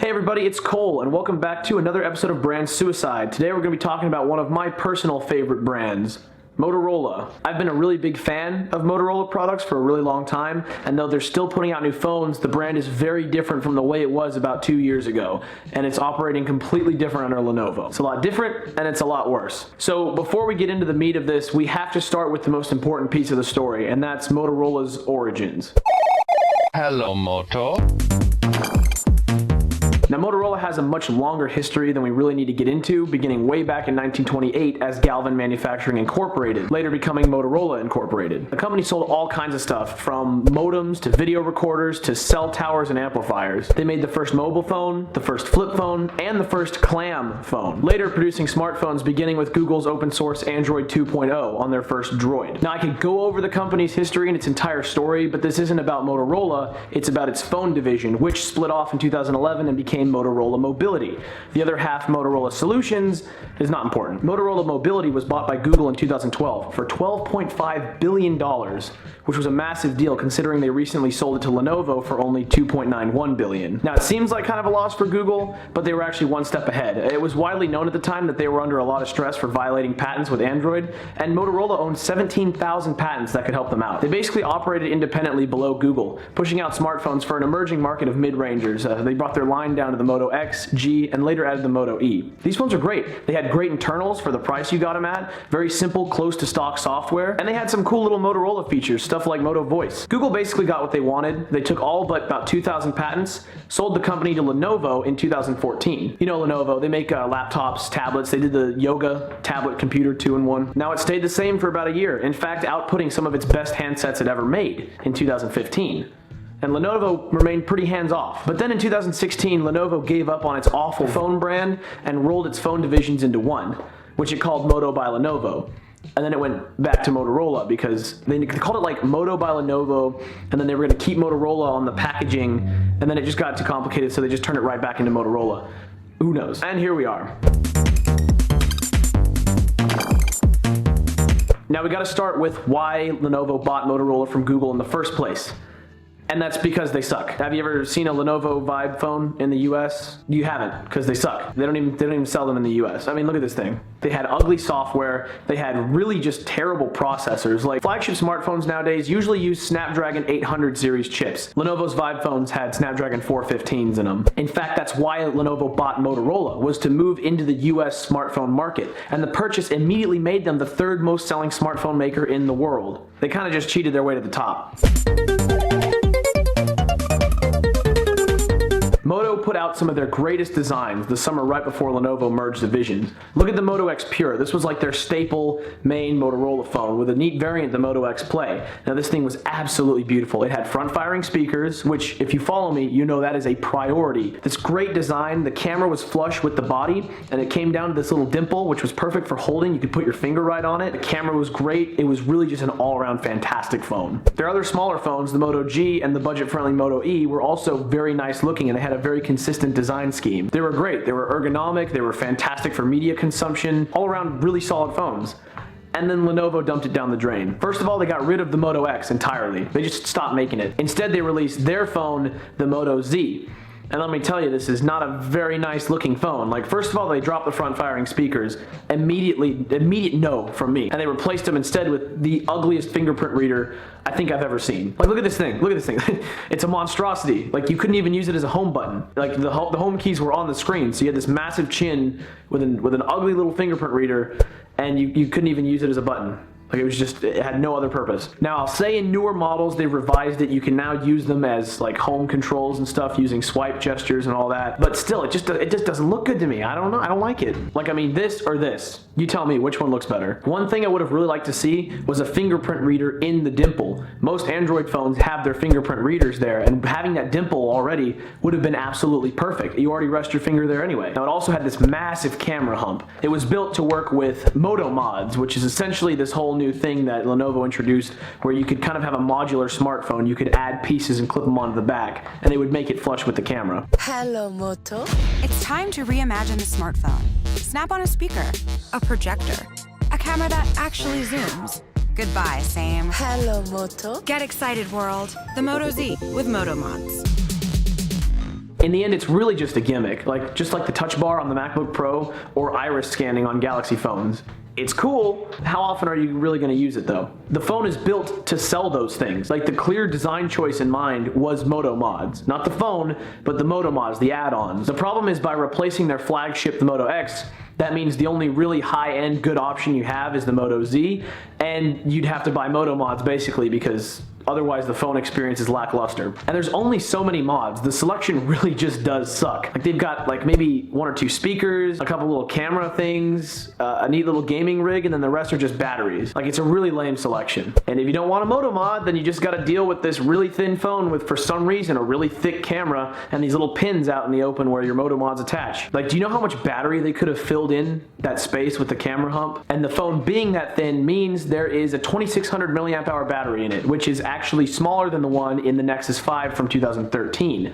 Hey everybody, it's Cole, and welcome back to another episode of Brand Suicide. Today we're going to be talking about one of my personal favorite brands, Motorola. I've been a really big fan of Motorola products for a really long time, and though they're still putting out new phones, the brand is very different from the way it was about 2 years ago, and it's operating completely different under Lenovo. It's a lot different, and it's a lot worse. So before we get into the meat of this, we have to start with the most important piece of the story, and that's Motorola's origins. Hello, Moto. Now, Motorola has a much longer history than we really need to get into, beginning way back in 1928 as Galvin Manufacturing Incorporated, later becoming Motorola Incorporated. The company sold all kinds of stuff, from modems to video recorders to cell towers and amplifiers. They made the first mobile phone, the first flip phone, and the first clam phone, later producing smartphones beginning with Google's open source Android 2.0 on their first Droid. Now, I could go over the company's history and its entire story, but this isn't about Motorola, it's about its phone division, which split off in 2011 and became Motorola Mobility. The other half, Motorola Solutions, is not important. Motorola Mobility was bought by Google in 2012 for $12.5 billion, which was a massive deal considering they recently sold it to Lenovo for only $2.91 billion. Now, it seems like kind of a loss for Google, but they were actually one step ahead. It was widely known at the time that they were under a lot of stress for violating patents with Android, and Motorola owned 17,000 patents that could help them out. They basically operated independently below Google, pushing out smartphones for an emerging market of mid-rangers. They brought their line down to the Moto X, G, and later added the Moto E. These phones are great. They had great internals for the price you got them at, very simple, close to stock software, and they had some cool little Motorola features, stuff like Moto Voice. Google basically got what they wanted. They took all but about 2,000 patents, sold the company to Lenovo in 2014. You know Lenovo, they make laptops, tablets. They did the Yoga tablet computer 2-in-1. Now it stayed the same for about a year, in fact outputting some of its best handsets it ever made in 2015. And Lenovo remained pretty hands-off. But then in 2016, Lenovo gave up on its awful phone brand and rolled its phone divisions into one, which it called Moto by Lenovo. And then it went back to Motorola because they called it like Moto by Lenovo, and then they were going to keep Motorola on the packaging, and then it just got too complicated, so they just turned it right back into Motorola. Who knows? And here we are. Now we got to start with why Lenovo bought Motorola from Google in the first place. And that's because they suck. Have you ever seen a Lenovo Vibe phone in the US? You haven't, because they suck. They don't even sell them in the US. I mean, look at this thing. They had ugly software. They had really just terrible processors. Like, flagship smartphones nowadays usually use Snapdragon 800 series chips. Lenovo's Vibe phones had Snapdragon 415s in them. In fact, that's why Lenovo bought Motorola, was to move into the US smartphone market. And the purchase immediately made them the third most selling smartphone maker in the world. They kind of just cheated their way to the top. Moto put out some of their greatest designs the summer right before Lenovo merged divisions. Look at the Moto X Pure. This was like their staple main Motorola phone with a neat variant, the Moto X Play. Now this thing was absolutely beautiful. It had front-firing speakers, which if you follow me, you know that is a priority. This great design, the camera was flush with the body, and it came down to this little dimple, which was perfect for holding. You could put your finger right on it. The camera was great. It was really just an all-around fantastic phone. Their other smaller phones, the Moto G and the budget-friendly Moto E, were also very nice looking, and they had a very consistent design scheme. They were great. They were ergonomic. They were fantastic for media consumption. All around really solid phones. And then Lenovo dumped it down the drain. First of all, they got rid of the Moto X entirely. They just stopped making it. Instead, they released their phone, the Moto Z. And let me tell you, this is not a very nice looking phone. Like, first of all, they dropped the front firing speakers. Immediate no from me. And they replaced them instead with the ugliest fingerprint reader I think I've ever seen. Like, look at this thing. Look at this thing. It's a monstrosity. Like, you couldn't even use it as a home button. Like, the home keys were on the screen. So you had this massive chin with an ugly little fingerprint reader, and you couldn't even use it as a button. Like, it had no other purpose. Now, I'll say in newer models, they've revised it. You can now use them as like home controls and stuff using swipe gestures and all that. But still, it just doesn't look good to me. I don't know. I don't like it. Like, I mean, this or this. You tell me which one looks better. One thing I would have really liked to see was a fingerprint reader in the dimple. Most Android phones have their fingerprint readers there, and having that dimple already would have been absolutely perfect. You already rest your finger there anyway. Now, it also had this massive camera hump. It was built to work with Moto mods, which is essentially this whole new thing that Lenovo introduced where you could kind of have a modular smartphone. You could add pieces and clip them onto the back, and they would make it flush with the camera. Hello, Moto. It's time to reimagine the smartphone. Snap on a speaker, a projector, a camera that actually zooms. Goodbye, same. Hello, Moto. Get excited, world. The Moto Z with Moto mods. In the end, it's really just a gimmick, just like the touch bar on the MacBook Pro or iris scanning on Galaxy phones. It's cool. How often are you really going to use it though? The phone is built to sell those things. Like the clear design choice in mind was Moto Mods. Not the phone, but the Moto Mods, the add-ons. The problem is by replacing their flagship, the Moto X, that means the only really high-end good option you have is the Moto Z, and you'd have to buy Moto Mods basically because otherwise the phone experience is lackluster. And there's only so many mods. The selection really just does suck. Like they've got maybe 1 or 2 speakers, a couple little camera things, a neat little gaming rig, and then the rest are just batteries. It's a really lame selection. And if you don't want a Moto Mod, then you just gotta deal with this really thin phone with, for some reason, a really thick camera and these little pins out in the open where your Moto Mods attach. Do you know how much battery they could have filled in that space with the camera hump? And the phone being that thin means there is a 2600 milliamp hour battery in it, which is actually smaller than the one in the Nexus 5 from 2013.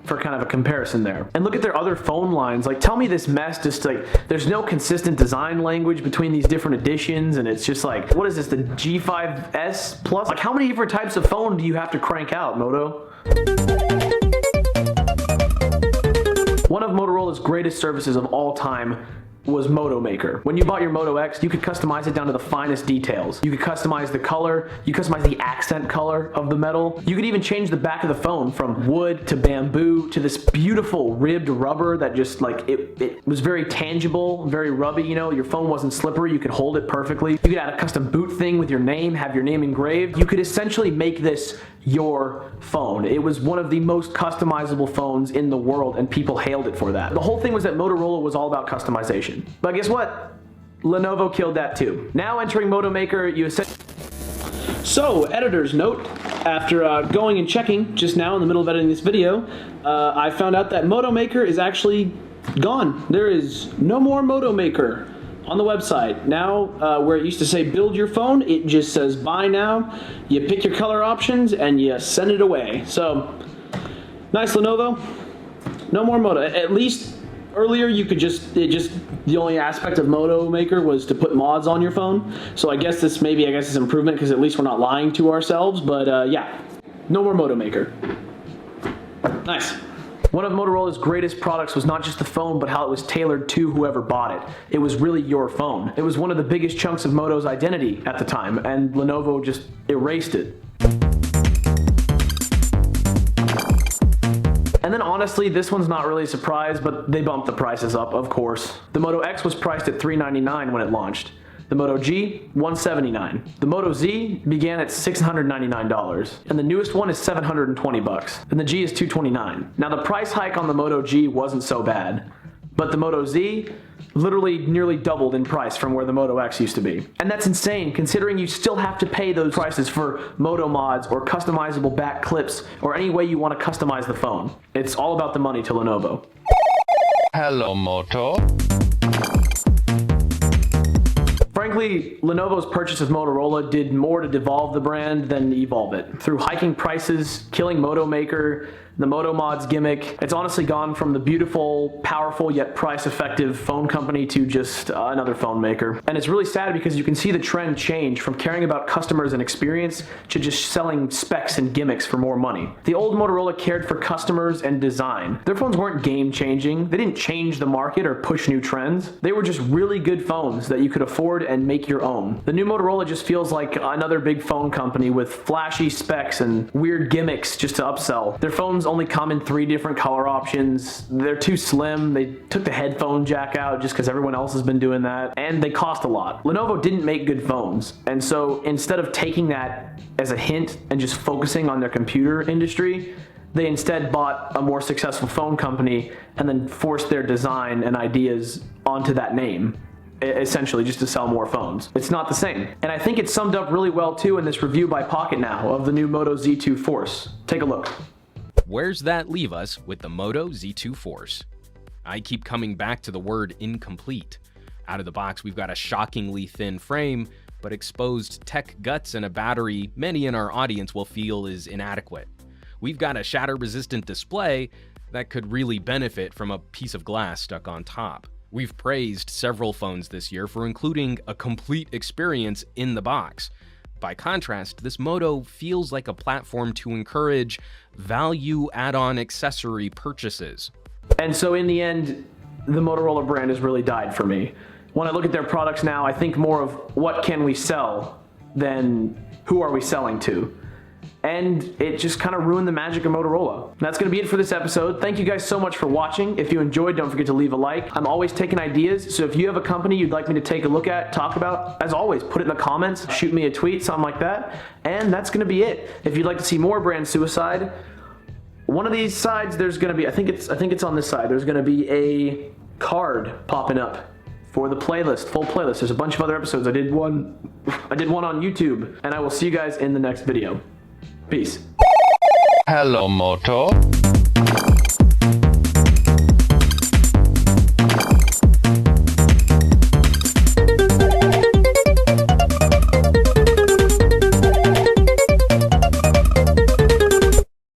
For kind of a comparison there. And look at their other phone lines. Tell me this mess just there's no consistent design language between these different editions, and it's just what is this, the G5S Plus? How many different types of phone do you have to crank out, Moto? One of Motorola's greatest services of all time was Moto Maker. When you bought your Moto X, you could customize it down to the finest details. You could customize the color, you could customize the accent color of the metal. You could even change the back of the phone from wood to bamboo to this beautiful ribbed rubber that just it was very tangible, very rubby, your phone wasn't slippery, you could hold it perfectly. You could add a custom boot thing with your name, have your name engraved. You could essentially make this your phone. It was one of the most customizable phones in the world, and people hailed it for that. The whole thing was that Motorola was all about customization. But guess what? Lenovo killed that too. Now entering Moto Maker, you essentially... So, editor's note, after going and checking just now in the middle of editing this video, I found out that Moto Maker is actually gone. There is no more Moto Maker on the website. Now, where it used to say build your phone, it just says buy now. You pick your color options and you send it away. So, nice Lenovo. No more Moto. At least earlier you could the only aspect of Moto Maker was to put mods on your phone. So I guess it's improvement because at least we're not lying to ourselves. But yeah, no more Moto Maker. Nice. One of Motorola's greatest products was not just the phone, but how it was tailored to whoever bought it. It was really your phone. It was one of the biggest chunks of Moto's identity at the time, and Lenovo just erased it. And then honestly, this one's not really a surprise, but they bumped the prices up, of course. The Moto X was priced at $399 when it launched. The Moto G, $179. The Moto Z began at $699, and the newest one is $720, and the G is $229. Now the price hike on the Moto G wasn't so bad, but the Moto Z literally nearly doubled in price from where the Moto X used to be. And that's insane, considering you still have to pay those prices for Moto Mods or customizable back clips or any way you want to customize the phone. It's all about the money to Lenovo. Hello, Moto. Frankly, Lenovo's purchase of Motorola did more to devolve the brand than evolve it. Through hiking prices, killing Moto Maker, the Moto Mods gimmick, it's honestly gone from the beautiful, powerful, yet price-effective phone company to just another phone maker. And it's really sad because you can see the trend change from caring about customers and experience to just selling specs and gimmicks for more money. The old Motorola cared for customers and design. Their phones weren't game-changing. They didn't change the market or push new trends. They were just really good phones that you could afford and make your own. The new Motorola just feels like another big phone company with flashy specs and weird gimmicks just to upsell. Their phones only come in 3 different color options. They're too slim. They took the headphone jack out just because everyone else has been doing that, and they cost a lot. Lenovo didn't make good phones, and so instead of taking that as a hint and just focusing on their computer industry, they instead bought a more successful phone company and then forced their design and ideas onto that name, essentially just to sell more phones. It's not the same. And I think it's summed up really well too in this review by Pocket Now of the new Moto Z2 Force. Take a look. Where's that leave us with the Moto Z2 Force? I keep coming back to the word incomplete. Out of the box, we've got a shockingly thin frame, but exposed tech guts and a battery many in our audience will feel is inadequate. We've got a shatter-resistant display that could really benefit from a piece of glass stuck on top. We've praised several phones this year for including a complete experience in the box, By contrast, this Moto feels like a platform to encourage value add-on accessory purchases. And so in the end, the Motorola brand has really died for me. When I look at their products now, I think more of what can we sell than who are we selling to. And it just kind of ruined the magic of Motorola. That's going to be it for this episode. Thank you guys so much for watching. If you enjoyed, don't forget to leave a like. I'm always taking ideas, so if you have a company you'd like me to take a look at, talk about, as always, put it in the comments, shoot me a tweet, something like that. And that's going to be it. If you'd like to see more brand suicide, one of these sides there's going to be, I think it's on this side, there's going to be a card popping up for the playlist, full playlist. There's a bunch of other episodes. I did one on YouTube, and I will see you guys in the next video. Peace. Hello, Moto.